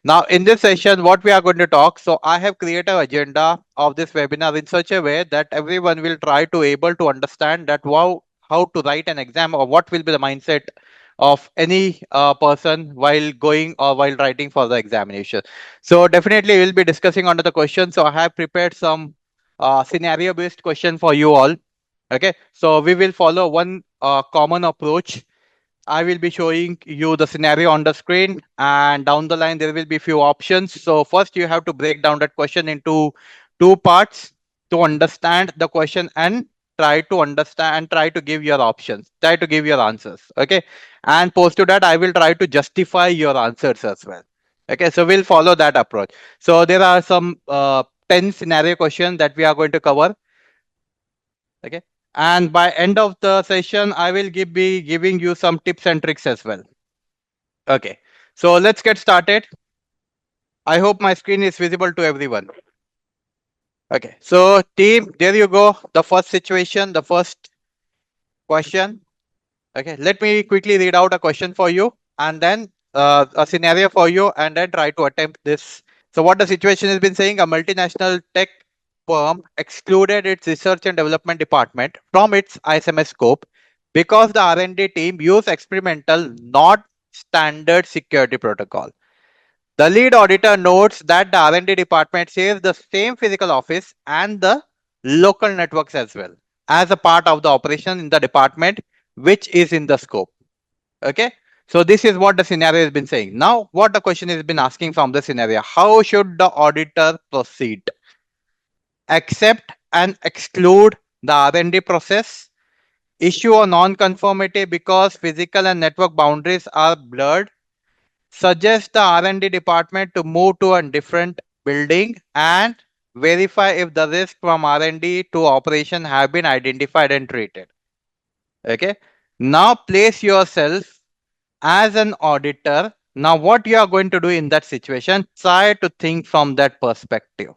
Now, in this session, what we are going to talk. So, I have created an agenda of this webinar in such a way that everyone will try to able to understand that how to write an exam or what will be the mindset of any person while going or while writing for the examination. So, definitely, we'll be discussing under the question. So, I have prepared some scenario based question for you all. Okay, so we will follow one common approach. I will be showing you the scenario on the screen, and down the line there will be few options. So first you have to break down that question into two parts to understand the question and try to understand and try to give your options, try to give your answers. Okay. And post to that, I will try to justify your answers as well. Okay. So we'll follow that approach. So there are some 10 scenario questions that we are going to cover. Okay. And by end of the session, I will be giving you some tips and tricks as well. Okay, so let's get started. I hope my screen is visible to everyone. Okay, so team, there you go. The first situation, the first question. Okay, let me quickly read out a question for you and then a scenario for you and then try to attempt this. So what the situation has been saying, a multinational tech firm excluded its research and development department from its ISMS scope because the R&D team used experimental, not standard security protocol. The lead auditor notes that the R&D department shares the same physical office and the local networks as well as a part of the operation in the department, which is in the scope. Okay. So this is what the scenario has been saying. Now, what the question has been asking from the scenario, how should the auditor proceed? Accept and exclude the R&D process, issue a non-conformity because physical and network boundaries are blurred, suggest the R&D department to move to a different building, and verify if the risk from R&D to operation have been identified and treated. Okay. Now place yourself as an auditor. Now what you are going to do in that situation, try to think from that perspective.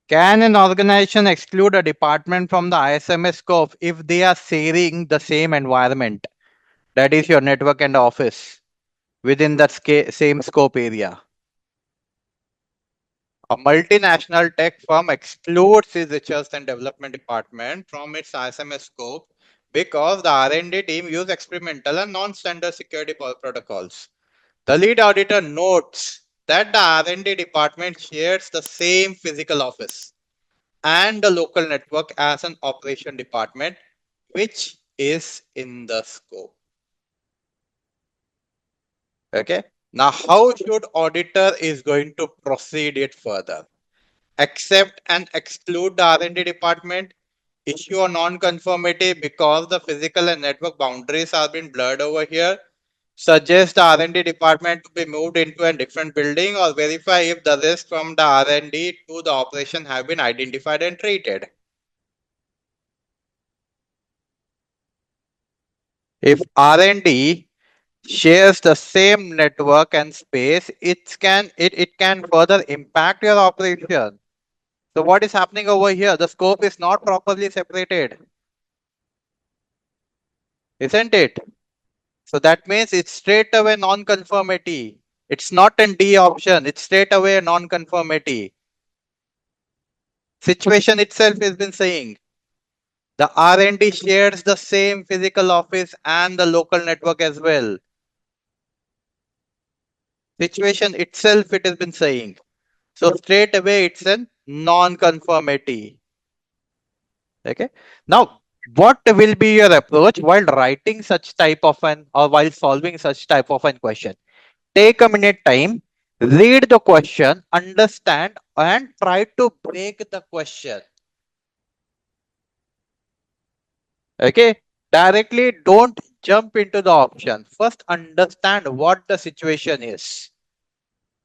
Can an organization exclude a department from the ISMS scope if they are sharing the same environment? That is your network and office within that same scope area. A multinational tech firm excludes its research and development department from its ISMS scope because the R&D team use experimental and non-standard security protocols. The lead auditor notes that the R&D department shares the same physical office and the local network as an operation department, which is in the scope. Okay. Now, how should auditor is going to proceed it further? Accept and exclude the R&D department, issue a non-conformity because the physical and network boundaries have been blurred over here, suggest the R&D department to be moved into a different building, or verify if the risk from the R&D to the operation have been identified and treated. If R&D shares the same network and space, it can further impact your operation. So what is happening over here? The scope is not properly separated, isn't it? So that means it's straight away non-conformity. It's not an D option. It's straight away non-conformity. Situation itself has been saying the R&D shares the same physical office and the local network as well. Situation itself it has been saying. So straight away it's a non-conformity. Okay. Now, what will be your approach while writing such type of an or while solving such type of an question? Take a minute time, read the question, understand, and try to break the question. Okay. Directly don't jump into the option. First understand what the situation is.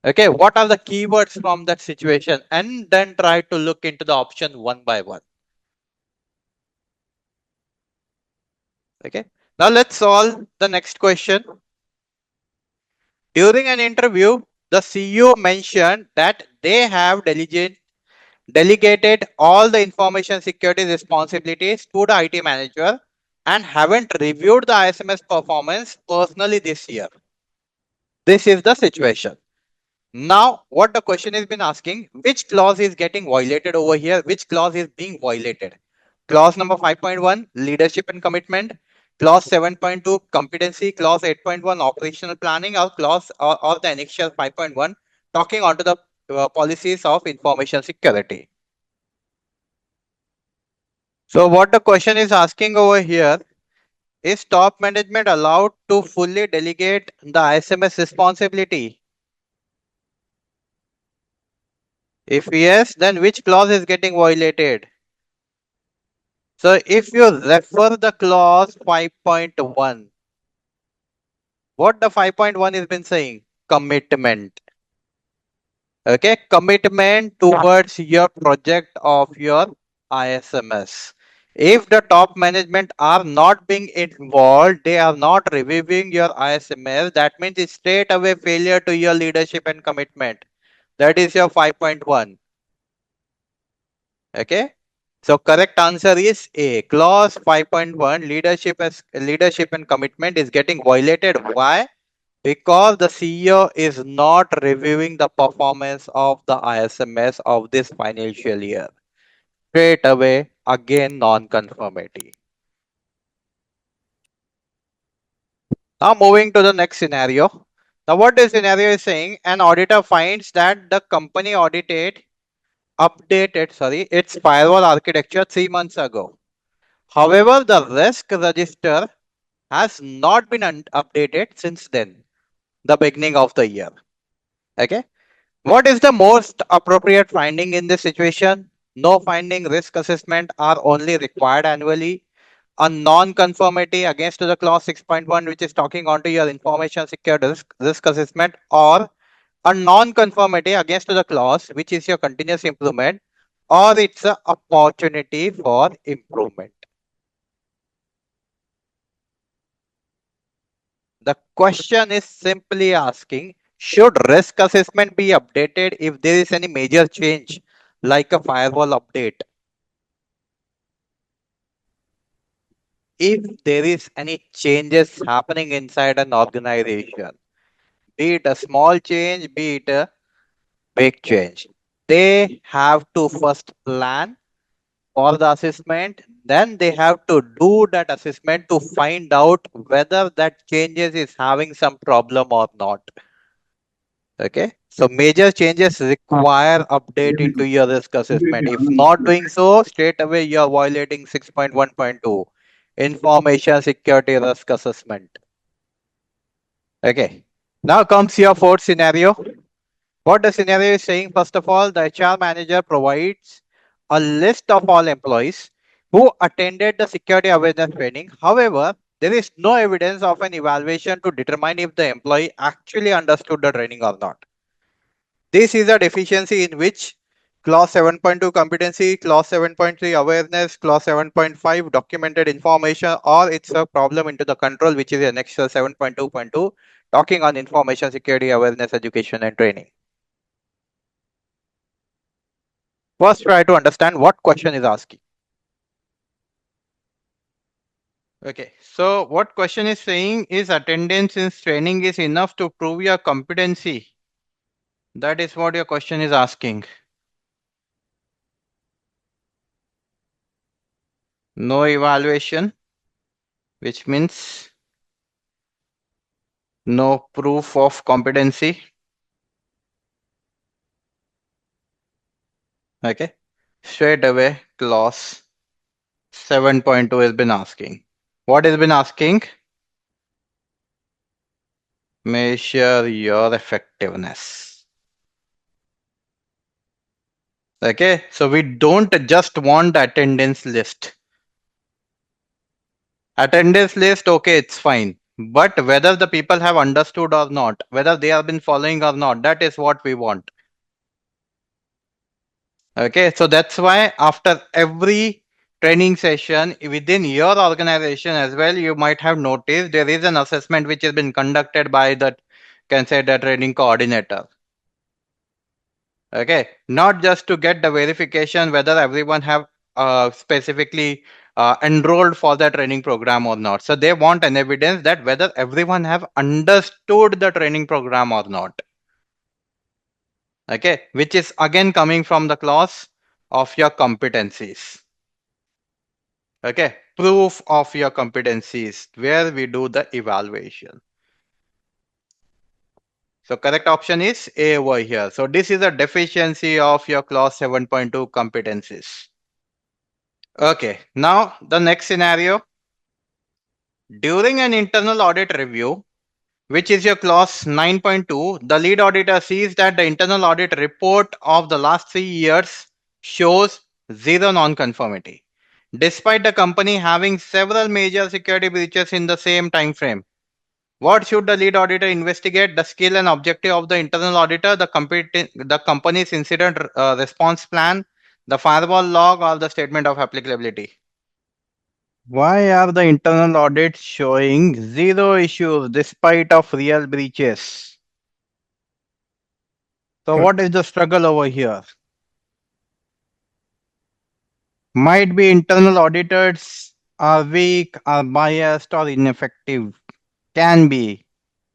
Okay. What are the keywords from that situation? And then try to look into the option one by one. Okay. Now let's solve the next question. During an interview, the CEO mentioned that they have delegated all the information security responsibilities to the IT manager and haven't reviewed the ISMS performance personally this year. This is the situation. Now, what the question has been asking, which clause is getting violated over here? Which clause is being violated? Clause number 5.1, leadership and commitment. Clause 7.2, competency. Clause 8.1, operational planning. Or clause or the annexure 5.1, talking onto the policies of information security. So, what the question is asking over here is top management allowed to fully delegate the ISMS responsibility? If yes, then which clause is getting violated? So if you refer the clause 5.1, what the 5.1 has been saying? Commitment. Okay, commitment towards your project of your ISMS. If the top management are not being involved, they are not reviewing your ISMS, that means it's straight away failure to your leadership and commitment. That is your 5.1. Okay. So correct answer is A. Clause 5.1, leadership and commitment is getting violated. Why? Because the CEO is not reviewing the performance of the ISMS of this financial year. Straight away, again non-conformity. Now moving to the next scenario. Now what this scenario is saying, an auditor finds that the company updated its firewall architecture 3 months ago. However, the risk register has not been updated since then, the beginning of the year. Okay. What is the most appropriate finding in this situation? No finding, risk assessment are only required annually. A non-conformity against the clause 6.1, which is talking onto your information security risk assessment, or a non-conformity against the clause, which is your continuous improvement, or it's an opportunity for improvement. The question is simply asking, should risk assessment be updated if there is any major change like a firewall update? If there is any changes happening inside an organization, be it a small change, be it a big change, they have to first plan for the assessment, then they have to do that assessment to find out whether that changes is having some problem or not. Okay. So major changes require update into your risk assessment. If not doing so, straight away you are violating 6.1.2 information security risk assessment. Okay. Now comes your fourth scenario. What the scenario is saying, first of all, the HR manager provides a list of all employees who attended the security awareness training. However, there is no evidence of an evaluation to determine if the employee actually understood the training or not. This is a deficiency in which clause 7.2 competency, clause 7.3 awareness, clause 7.5 documented information, or it's a problem into the control, which is an extra 7.2.2 talking on information security awareness education and training. First, try to understand what question is asking. Okay, so what question is saying is attendance in training is enough to prove your competency. That is what your question is asking. No evaluation, which means no proof of competency. Okay. Straight away, clause 7.2 has been asking. What has been asking? Measure your effectiveness. Okay. So we don't just want the attendance list. Attendance list, okay, it's fine. But whether the people have understood or not, whether they have been following or not, that is what we want. Okay, so that's why after every training session within your organization as well, you might have noticed there is an assessment which has been conducted by the, can say, the training coordinator. Okay, not just to get the verification whether everyone have specifically enrolled for the training program or not. So they want an evidence that whether everyone have understood the training program or not. Okay, which is again coming from the clause of your competencies. Okay, proof of your competencies where we do the evaluation. So correct option is A over here. So this is a deficiency of your clause 7.2 competencies. Okay, now the next scenario. During an internal audit review, which is your clause 9.2, the lead auditor sees that the internal audit report of the last 3 years shows zero non-conformity, despite the company having several major security breaches in the same time frame. What should the lead auditor investigate? The skill and objective of the internal auditor, the company's incident response plan, the firewall log, or the statement of applicability. Why are the internal audits showing zero issues despite of real breaches? So what is the struggle over here? Might be internal auditors are weak, are biased, or ineffective. Can be,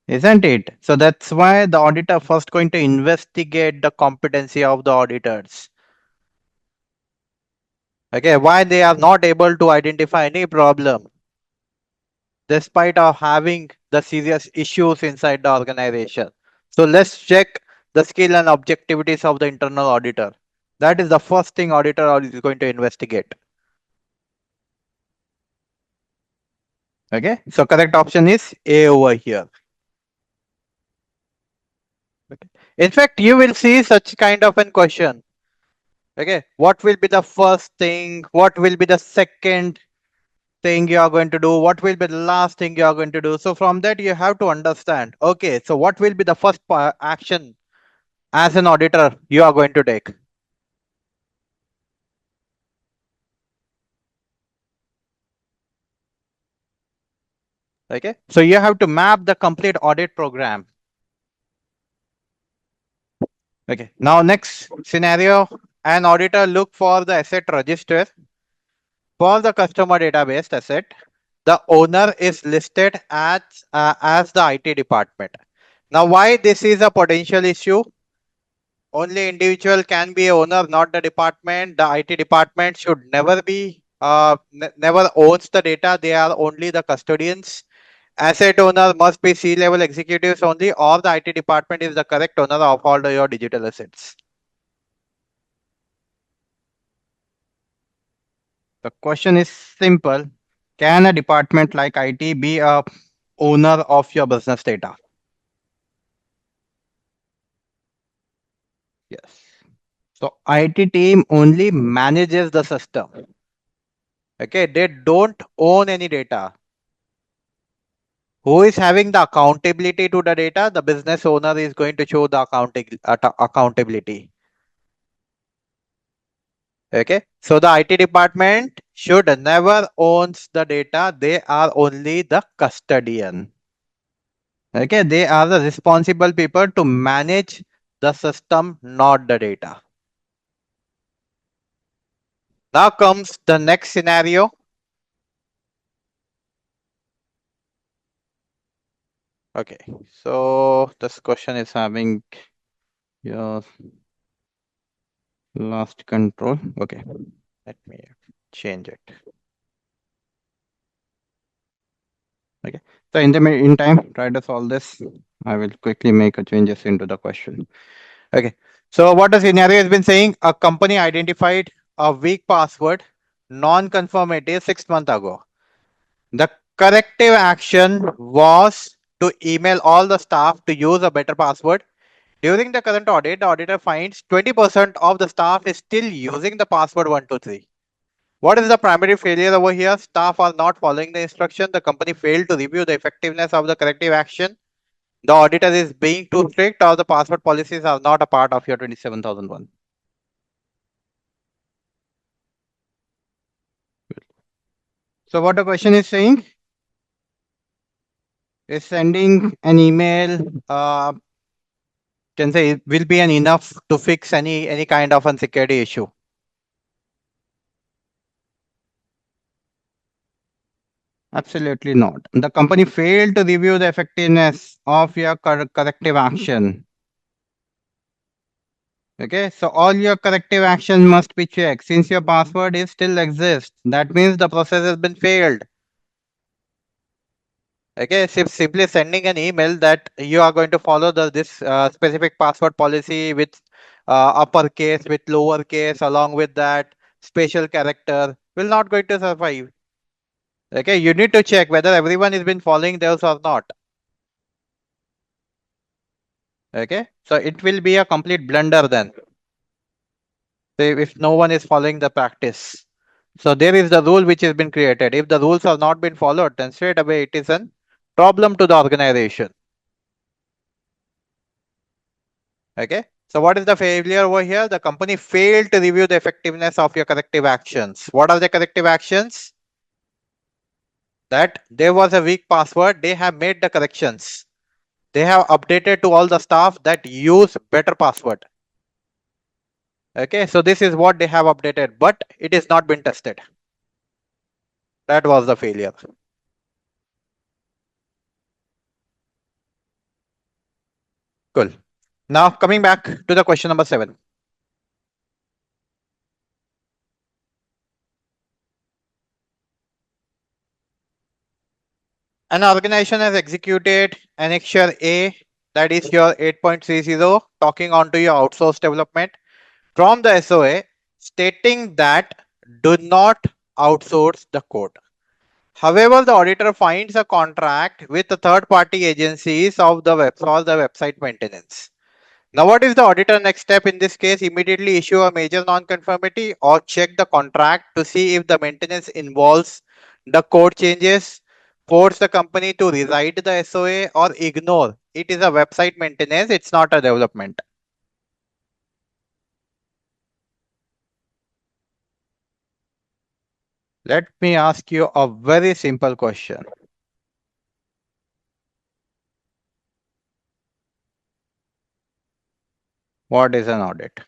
isn't it? So that's why the auditor first going to investigate the competency of the auditors. Okay, why they are not able to identify any problem despite of having the serious issues inside the organization. So let's check the skill and objectivities of the internal auditor. That is the first thing auditor is going to investigate. Okay, so correct option is A over here. Okay. In fact, you will see such kind of a question. Okay, what will be the first thing? What will be the second thing you are going to do? What will be the last thing you are going to do? So from that, you have to understand. Okay, so what will be the first action as an auditor you are going to take? Okay, so you have to map the complete audit program. Okay, now next scenario, an auditor look for the asset register for the customer database asset. The owner is listed as the IT department. Now, why this is a potential issue? Only individual can be a owner, not the department. The IT department should never be never owns the data. They are only the custodians. Asset owner must be C-level executives only, or the IT department is the correct owner of all your digital assets. The question is simple. Can a department like IT be a owner of your business data? Yes. So IT team only manages the system. Okay, they don't own any data. Who is having the accountability to the data? The business owner is going to show the accountability. Okay, so the IT department should never owns the data. They are only the custodian. Okay, they are the responsible people to manage the system, not the data. Now comes the next scenario. Okay, so this question is having your last control. Okay, let me change it. Okay, so in the meantime, try to solve this. I will quickly make a changes into the question. Okay, so what the scenario has been saying, a company identified a weak password non-conformity 6 months ago. The corrective action was to email all the staff to use a better password. During the current audit, the auditor finds 20% of the staff is still using the password 123. What is the primary failure over here? Staff are not following the instruction. The company failed to review the effectiveness of the corrective action. The auditor is being too strict, or the password policies are not a part of your 27001. So what the question is saying is sending an email can say it will be an enough to fix any kind of unsecurity issue. Absolutely not. The company failed to review the effectiveness of your corrective action. Okay, so all your corrective action must be checked. Since your password is still exists, that means the process has been failed. Okay, simply sending an email that you are going to follow this specific password policy with uppercase, with lowercase, along with that special character will not going to survive. Okay, you need to check whether everyone has been following those or not. Okay, so it will be a complete blunder then. If no one is following the practice. So there is the rule which has been created. If the rules have not been followed, then straight away it is a problem to the organization. Okay. So what is the failure over here? The company failed to review the effectiveness of your corrective actions. What are the corrective actions? That there was a weak password. They have made the corrections. They have updated to all the staff that use better password. Okay. So this is what they have updated, but it is not been tested. That was the failure. Cool. Now coming back to the question number 7. An organization has executed Annexure A, that is your 8.30, talking on to your outsource development from the SOA, stating that do not outsource the code. However, the auditor finds a contract with the third-party agencies of the web for the website maintenance. Now, what is the auditor next step in this case? Immediately issue a major non-conformity or check the contract to see if the maintenance involves the code changes, force the company to rewrite the SOA or ignore. It is a website maintenance, it's not a development. Let me ask you a very simple question. What is an audit?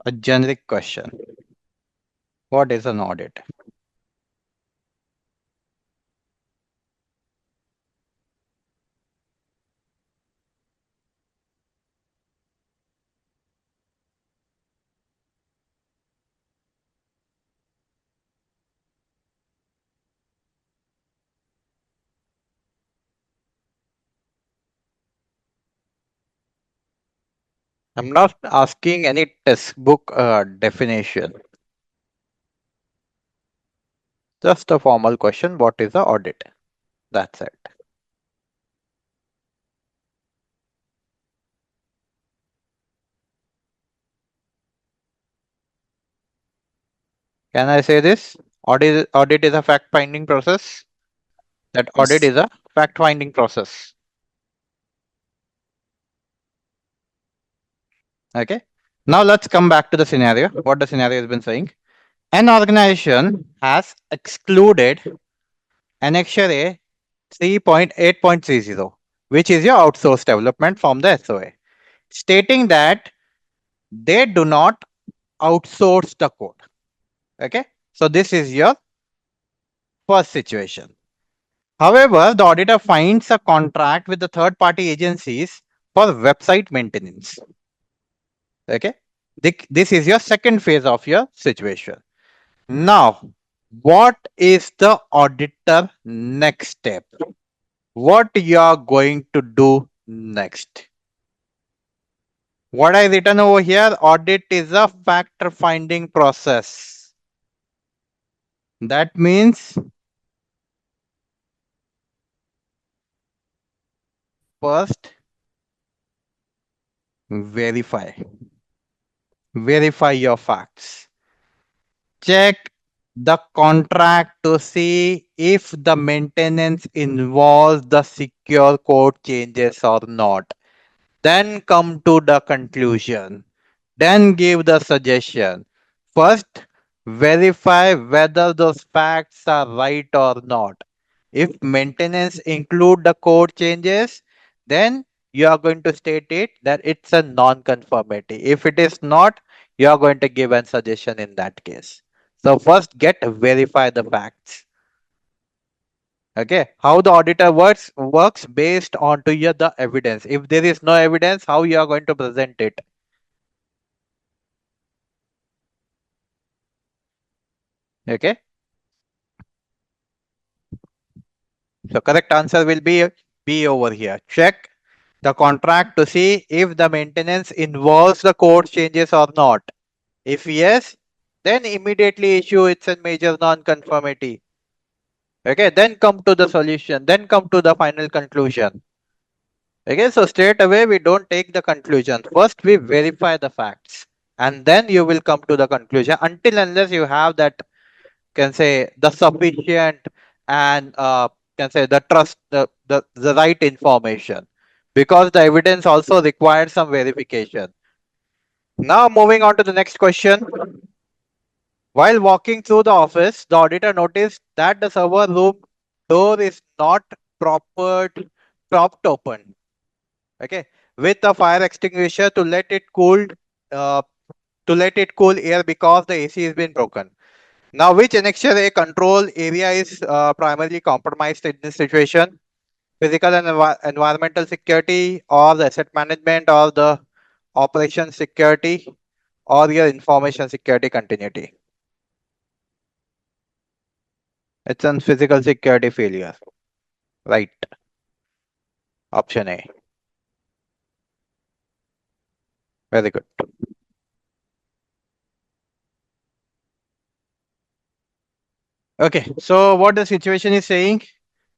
A generic question. What is an audit? I'm not asking any textbook definition. Just a formal question. What is an audit? That's it. Can I say this? Audit is a fact finding process. That audit Yes. is a fact finding process. Okay. Now let's come back to the scenario. What the scenario has been saying. An organization has excluded Annexure A 3.8.30, which is your outsourced development from the SOA, stating that they do not outsource the code. Okay. So this is your first situation. However, the auditor finds a contract with the third party agencies for website maintenance. Okay. This is your second phase of your situation. Now, what is the auditor next step? What you are going to do next? What I written over here, audit is a factor finding process. That means first verify. Verify your facts. Check the contract to see if the maintenance involves the secure code changes or not. Then come to the conclusion. Then give the suggestion. First, verify whether those facts are right or not. If maintenance include the code changes, then you are going to state it that it's a non-conformity. If it is not, you are going to give a suggestion in that case. So first get verify the facts. Okay, how the auditor works based on to your the evidence. If there is no evidence, how you are going to present it? Okay, so correct answer will be B over here. Check the contract to see if the maintenance involves the code changes or not. If yes, then immediately issue it's a major non-conformity. Okay, then come to the solution, then come to the final conclusion. Okay, so straight away we don't take the conclusion. First we verify the facts and then you will come to the conclusion until unless you have that can say the sufficient and can say the trust the right information because the evidence also requires some verification. Now moving on to the next question. While walking through the office, the auditor noticed that the server room door is not proper propped open. Okay, with a fire extinguisher uh, to let it cool air because the AC has been broken. Now, which annexure a control area is primarily compromised in this situation? Physical and environmental security, or the asset management, or the operation security, or your information security continuity. It's on physical security failure. Right. Option A. Very good. Okay. So what the situation is saying,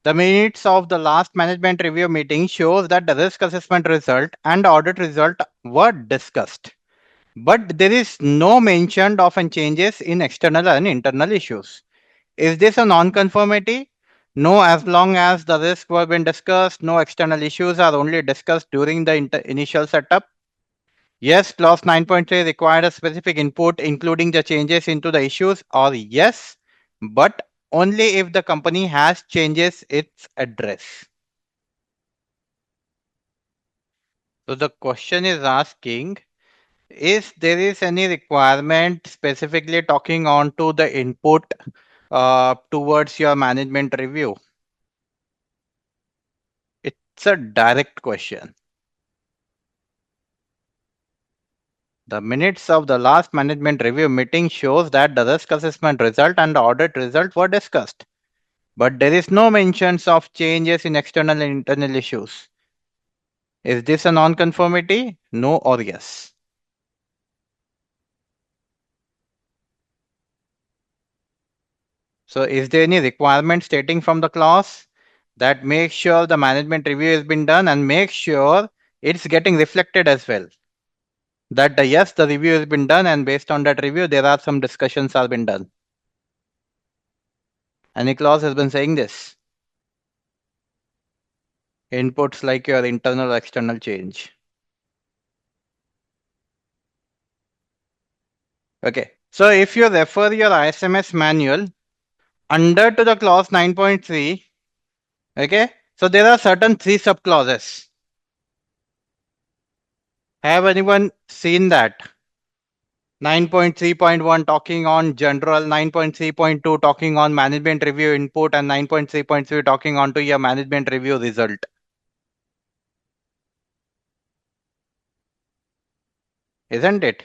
the minutes of the last management review meeting shows that the risk assessment result and audit result were discussed. But there is no mention of any changes in external and internal issues. Is this a non-conformity? No, as long as the risks were been discussed, no external issues are only discussed during the initial setup. Yes, clause 9.3 required a specific input including the changes into the issues, or yes, but only if the company has changes its address. So the question is asking, is there is any requirement specifically talking on to the input towards your management review? It's a direct question. The minutes of the last management review meeting shows that the risk assessment result and the audit result were discussed, but there is no mentions of changes in external and internal issues. Is this a non-conformity? No or yes? So is there any requirement stating from the clause that make sure the management review has been done and make sure it's getting reflected as well? That the yes, the review has been done and based on that review, there are some discussions have been done. Any clause has been saying this. Inputs like your internal or external change. Okay. So if you refer your ISMS manual under to the clause 9.3, okay. So there are certain three sub clauses. Have anyone seen that? 9.3.1 talking on general, 9.3.2 talking on management review input, and 9.3.3 talking on to your management review result. Isn't it?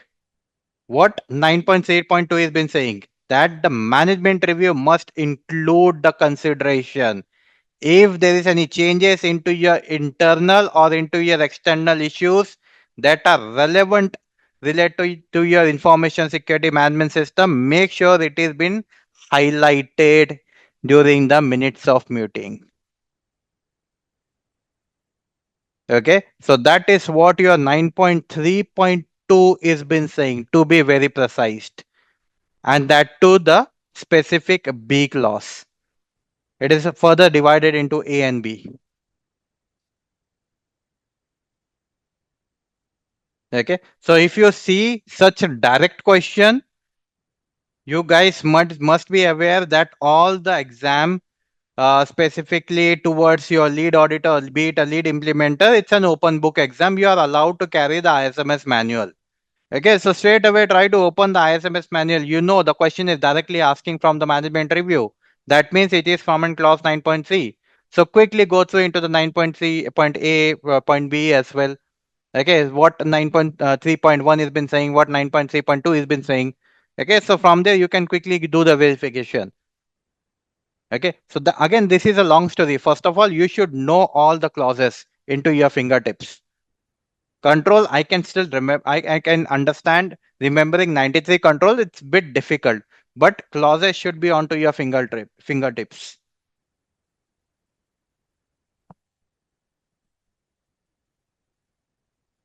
What 9.8.2 has been saying? That the management review must include the consideration if there is any changes into your internal or into your external issues that are relevant related to your information security management system, make sure it is been highlighted during the minutes of meeting. Okay, so that is what your 9.3.2 is been saying, to be very precise, and that to the specific B clause. It is further divided into A and B. Okay, so if you see such a direct question, You guys must be aware that all the exam specifically towards your lead auditor, be it a lead implementer, it's an open book exam. You are allowed to carry the ISMS manual. Okay, so straight away try to open the ISMS manual. You know the question is directly asking from the management review. That means it is from in clause 9.3. So quickly go through into the 9.3 point A, point B as well. Okay, what 9.3.1 has been saying, what 9.3.2 has been saying. Okay, so from there you can quickly do the verification. Okay, so again, this is a long story. First of all, you should know all the clauses into your fingertips. Control, I can still remember, I can understand remembering 93 control, it's a bit difficult, but clauses should be onto your fingertips.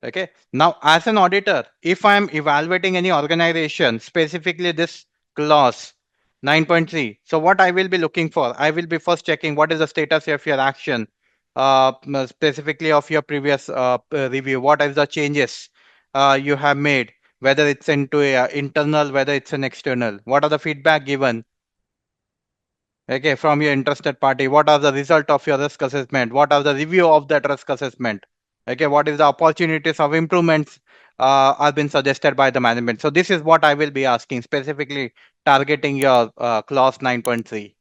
Okay. Now, as an auditor, if I'm evaluating any organization, specifically this clause 9.3, so what I will be looking for, I will be first checking what is the status of your action, specifically of your previous review. What are the changes you have made, whether it's into a internal, whether it's an external. What are the feedback given? Okay, from your interested party, what are the result of your risk assessment? What are the review of that risk assessment? Okay, what is the opportunities of improvements are been suggested by the management? So this is what I will be asking, specifically targeting your clause 9.3.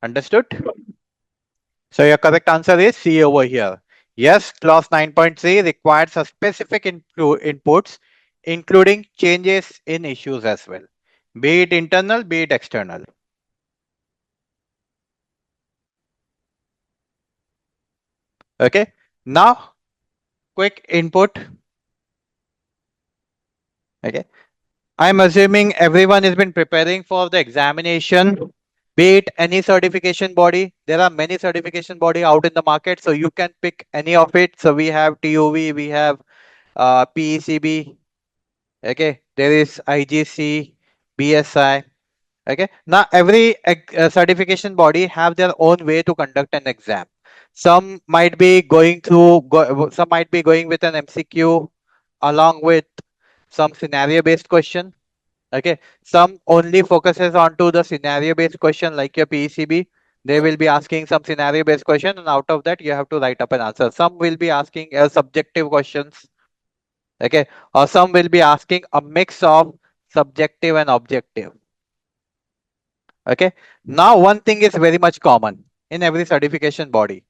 Understood? So your correct answer is C over here. Yes, clause 9.3 requires a specific inputs, including changes in issues as well, be it internal, be it external. Okay, now quick input. Okay, I'm assuming everyone has been preparing for the examination, be it any certification body. There are many certification body out in the market, so you can pick any of it. So we have TUV, we have PECB. Okay, there is IGC, BSI. Okay, now every certification body have their own way to conduct an exam. Some might be going some might be going with an MCQ along with some scenario based question. Okay, some only focuses onto the scenario based question like your PECB. They will be asking some scenario based question, and out of that you have to write up an answer. Some will be asking subjective questions. Okay, or some will be asking a mix of subjective and objective. Okay, now one thing is very much common in every certification body: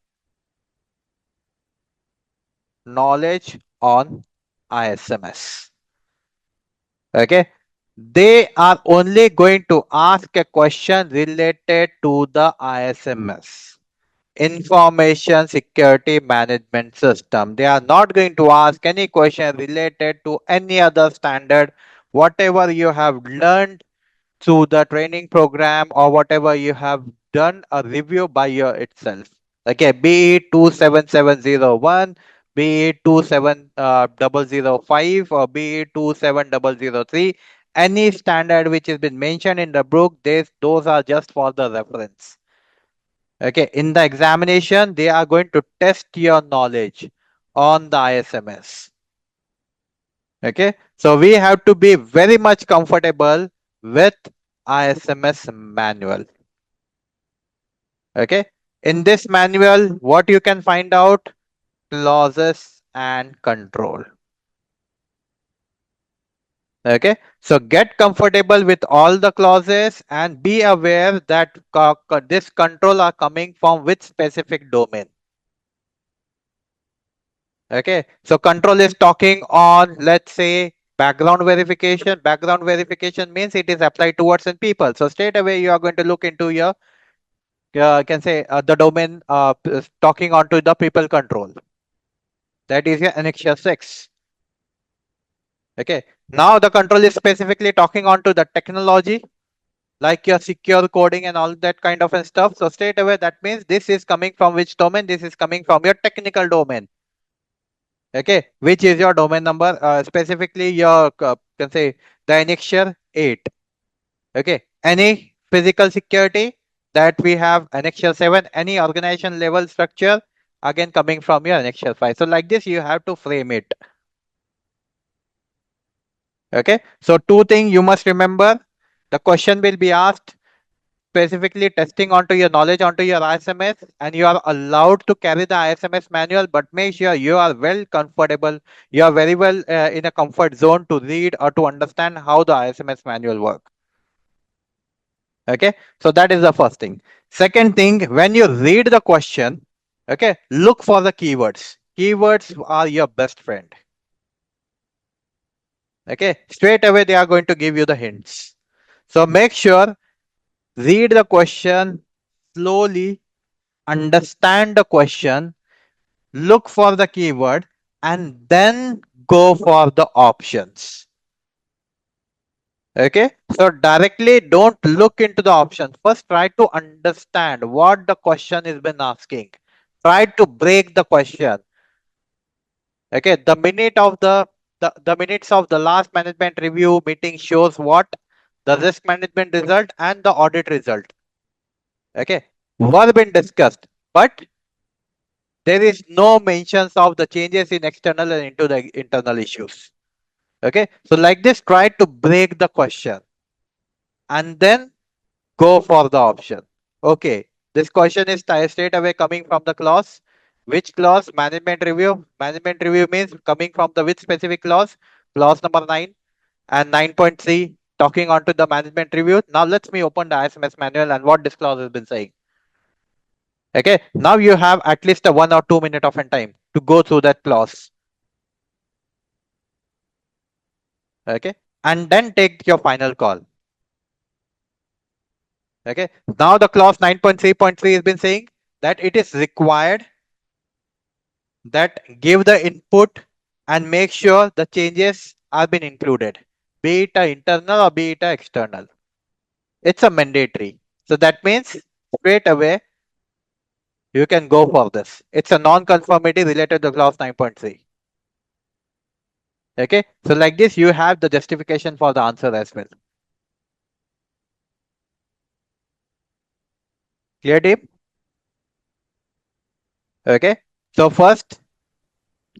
knowledge on ISMS. Okay, they are only going to ask a question related to the ISMS, Information Security Management System. They are not going to ask any question related to any other standard, whatever you have learned through the training program or whatever you have done a review by your itself. Okay, be it 27701, be it 27005, or be it 27003, any standard which has been mentioned in the book, those are just for the reference. Okay, in the examination, they are going to test your knowledge on the ISMS. Okay, so we have to be very much comfortable with ISMS manual. Okay, in this manual, what you can find out: clauses and control. Okay, so get comfortable with all the clauses and be aware that this control are coming from which specific domain. Okay, so control is talking on, let's say, background verification. Background verification means it is applied towards in people. So straight away you are going to look into your can say the domain talking onto the people control. That is your annexure 6. Okay, now the control is specifically talking onto the technology, like your secure coding and all that kind of stuff. So straight away that means this is coming from which domain? This is coming from your technical domain. Okay, which is your domain number? Specifically your can say the annexure 8. Okay, any physical security that we have annexure 7, any organization level structure again coming from your annexure 5. So like this you have to frame it. Okay, so two things you must remember: the question will be asked specifically testing onto your knowledge onto your ISMS, and you are allowed to carry the ISMS manual, but make sure you are well comfortable, you are very well in a comfort zone to read or to understand how the ISMS manual work. Okay, so that is the first thing. Second thing, when you read the question, okay, look for the keywords. Keywords are your best friend. Okay, straight away they are going to give you the hints. So make sure, read the question slowly, understand the question, look for the keyword, and then go for the options. Okay, so directly don't look into the options. First, try to understand what the question is been asking. Try to break the question. Okay, the minutes of the last management review meeting shows what the risk management result and the audit result. Okay, were been discussed, but there is no mentions of the changes in external and into the internal issues. Okay, so like this, try to break the question and then go for the option. Okay, this question is straight away coming from the clause. Which clause? Management review. Management review means coming from the which specific clause? Clause number 9 and 9.3 talking onto the management review. Now let me open the ISMS manual and what this clause has been saying. Okay, now you have at least a 1 or 2 minute of time to go through that clause. Okay, and then take your final call. Okay, now the clause 9.3.3 has been saying that it is required that give the input and make sure the changes are been included, be it a internal or be it a external. It's a mandatory. So that means straight away you can go for this. It's a non-conformity related to clause 9.3. Okay, so like this you have the justification for the answer as well. Clear, team? Okay, so first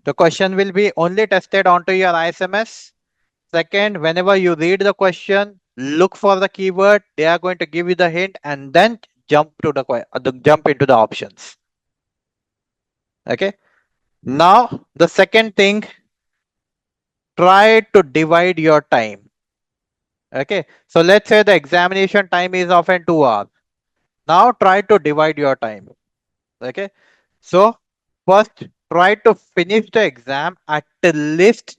the question will be only tested onto your ISMS. Second, whenever you read the question, look for the keyword. They are going to give you the hint, and then jump to the jump into the options. Okay. Now the second thing, try to divide your time. Okay. So let's say the examination time is often 2 hours. Now try to divide your time. Okay. So first, try to finish the exam at least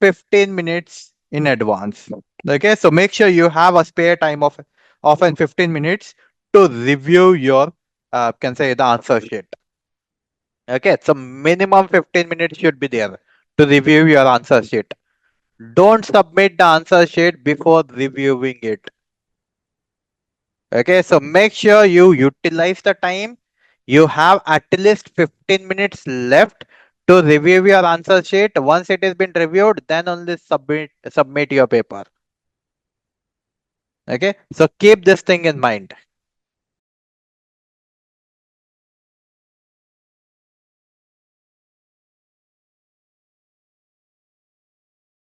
15 minutes in advance. Okay, so make sure you have a spare time of often 15 minutes to review your can say the answer sheet. Okay, so minimum 15 minutes should be there to review your answer sheet. Don't submit the answer sheet before reviewing it. Okay, so make sure you utilize the time. You have at least 15 minutes left to review your answer sheet. Once it has been reviewed, then only submit your paper. Okay, so keep this thing in mind.